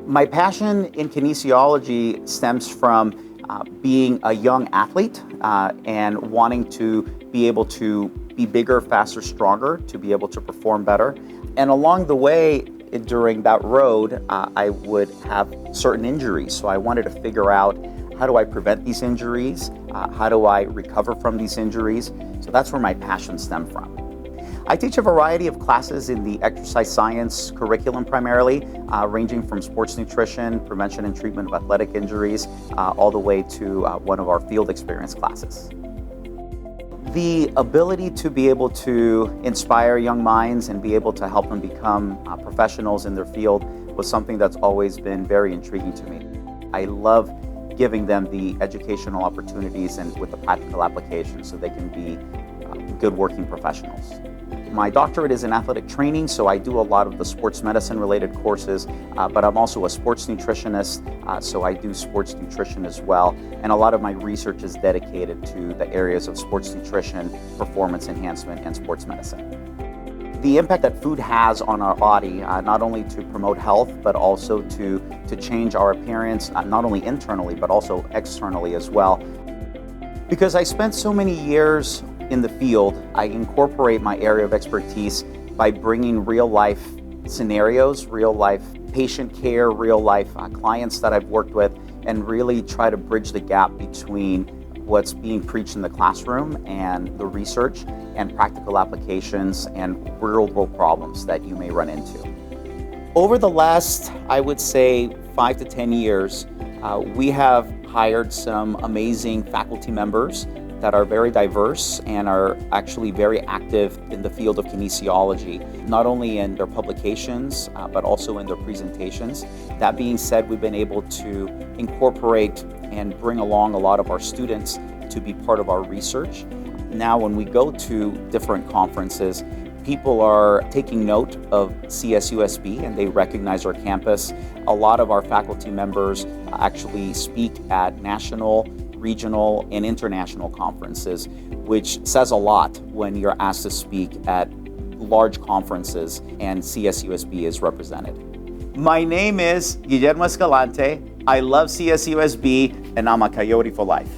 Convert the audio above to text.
My passion in kinesiology stems from being a young athlete and wanting to be able to be bigger, faster, stronger, to be able to perform better. And along the way, during that road, I would have certain injuries. So I wanted to figure out, how do I prevent these injuries? How do I recover from these injuries? So that's where my passion stemmed from. I teach a variety of classes in the exercise science curriculum primarily, ranging from sports nutrition, prevention and treatment of athletic injuries, all the way to one of our field experience classes. The ability to be able to inspire young minds and be able to help them become professionals in their field was something that's always been very intriguing to me. I love giving them the educational opportunities and with the practical applications so they can be good working professionals. My doctorate is in athletic training, so I do a lot of the sports medicine related courses, but I'm also a sports nutritionist, so I do sports nutrition as well. And a lot of my research is dedicated to the areas of sports nutrition, performance enhancement, and sports medicine. The impact that food has on our body, not only to promote health, but also to change our appearance, not only internally, but also externally as well. Because I spent so many years in the field, I incorporate my area of expertise by bringing real life scenarios, real life patient care, real life clients that I've worked with, and really try to bridge the gap between what's being preached in the classroom and the research and practical applications and real world problems that you may run into. Over the last, I would say, 5 to 10 years, we have hired some amazing faculty members that are very diverse and are actually very active in the field of kinesiology, not only in their publications, but also in their presentations. That being said, we've been able to incorporate and bring along a lot of our students to be part of our research. Now, when we go to different conferences, people are taking note of CSUSB and they recognize our campus. A lot of our faculty members actually speak at national, regional, and international conferences, which says a lot when you're asked to speak at large conferences and CSUSB is represented. My name is Guillermo Escalante. I love CSUSB and I'm a Coyote for life.